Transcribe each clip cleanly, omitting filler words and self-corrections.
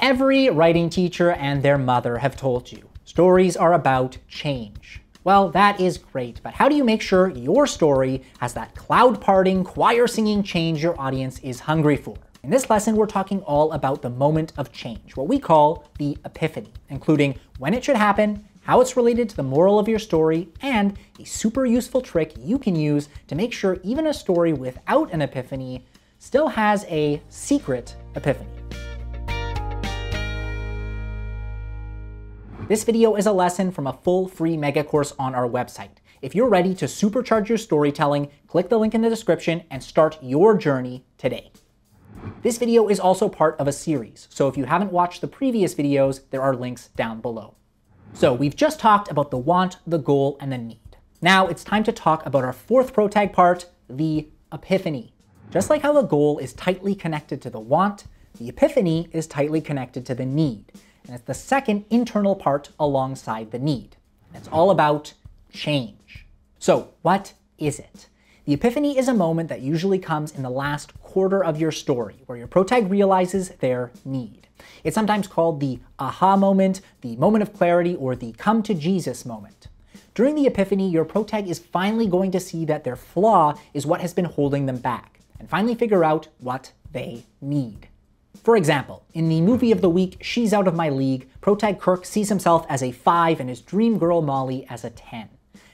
Every writing teacher and their mother have told you, stories are about change. Well, that is great, but how do you make sure your story has that cloud-parting, choir-singing change your audience is hungry for? In this lesson, we're talking all about the moment of change, what we call the epiphany, including when it should happen, how it's related to the moral of your story, and a super useful trick you can use to make sure even a story without an epiphany still has a secret epiphany. This video is a lesson from a full free mega course on our website. If you're ready to supercharge your storytelling, click the link in the description and start your journey today. This video is also part of a series, so if you haven't watched the previous videos, there are links down below. So we've just talked about the want, the goal, and the need. Now it's time to talk about our fourth protag part, the epiphany. Just like how the goal is tightly connected to the want, the epiphany is tightly connected to the need. And it's the second internal part alongside the need. And it's all about change. So what is it? The epiphany is a moment that usually comes in the last quarter of your story, where your protag realizes their need. It's sometimes called the aha moment, the moment of clarity, or the come to Jesus moment. During the epiphany, your protag is finally going to see that their flaw is what has been holding them back, and finally figure out what they need. For example, in the movie of the week, She's Out of My League, protag Kirk sees himself as a 5 and his dream girl Molly as a 10.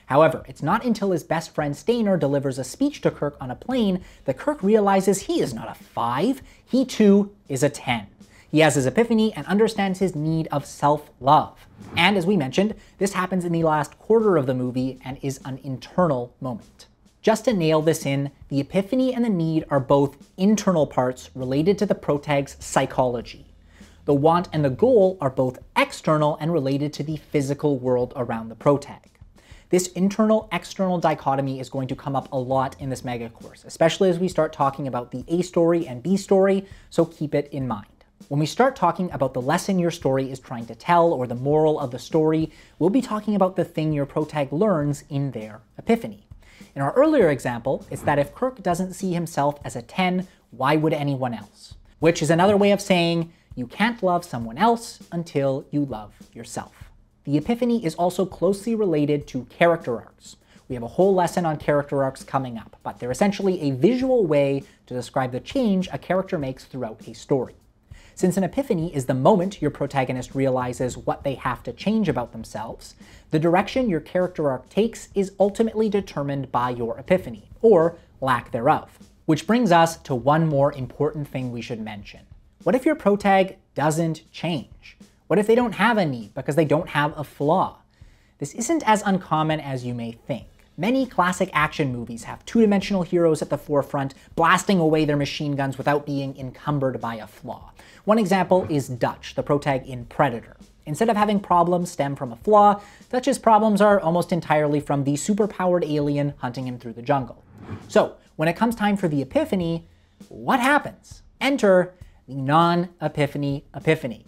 However, it's not until his best friend Stainer delivers a speech to Kirk on a plane that Kirk realizes he is not a 5, he too is a 10. He has his epiphany and understands his need of self-love. And as we mentioned, this happens in the last quarter of the movie and is an internal moment. Just to nail this in, the epiphany and the need are both internal parts related to the protag's psychology. The want and the goal are both external and related to the physical world around the protag. This internal-external dichotomy is going to come up a lot in this mega course, especially as we start talking about the A story and B story, so keep it in mind. When we start talking about the lesson your story is trying to tell or the moral of the story, we'll be talking about the thing your protag learns in their epiphany. In our earlier example, it's that if Kirk doesn't see himself as a 10, why would anyone else? Which is another way of saying you can't love someone else until you love yourself. The epiphany is also closely related to character arcs. We have a whole lesson on character arcs coming up, but they're essentially a visual way to describe the change a character makes throughout a story. Since an epiphany is the moment your protagonist realizes what they have to change about themselves, the direction your character arc takes is ultimately determined by your epiphany, or lack thereof. Which brings us to one more important thing we should mention. What if your protag doesn't change? What if they don't have a need because they don't have a flaw? This isn't as uncommon as you may think. Many classic action movies have two-dimensional heroes at the forefront, blasting away their machine guns without being encumbered by a flaw. One example is Dutch, the protag in Predator. Instead of having problems stem from a flaw, Dutch's problems are almost entirely from the superpowered alien hunting him through the jungle. So, when it comes time for the epiphany, what happens? Enter the non-epiphany epiphany.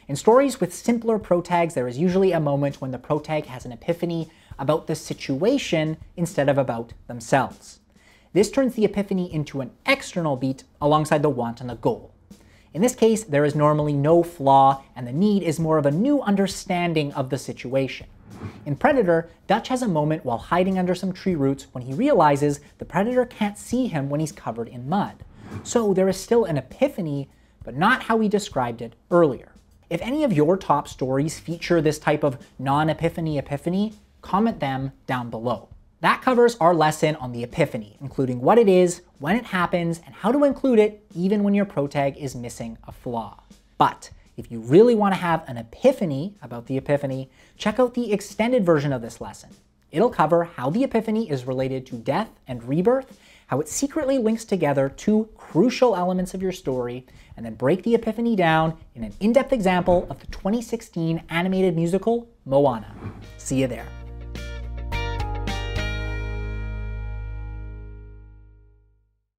In stories with simpler protags, there is usually a moment when the protag has an epiphany about the situation instead of about themselves. This turns the epiphany into an external beat alongside the want and the goal. In this case, there is normally no flaw, and the need is more of a new understanding of the situation. In Predator, Dutch has a moment while hiding under some tree roots when he realizes the predator can't see him when he's covered in mud. So there is still an epiphany, but not how we described it earlier. If any of your top stories feature this type of non-epiphany epiphany, comment them down below. That covers our lesson on the epiphany, including what it is, when it happens, and how to include it even when your protag is missing a flaw. But if you really want to have an epiphany about the epiphany, check out the extended version of this lesson. It'll cover how the epiphany is related to death and rebirth, how it secretly links together two crucial elements of your story, and then break the epiphany down in an in-depth example of the 2016 animated musical, Moana. See you there.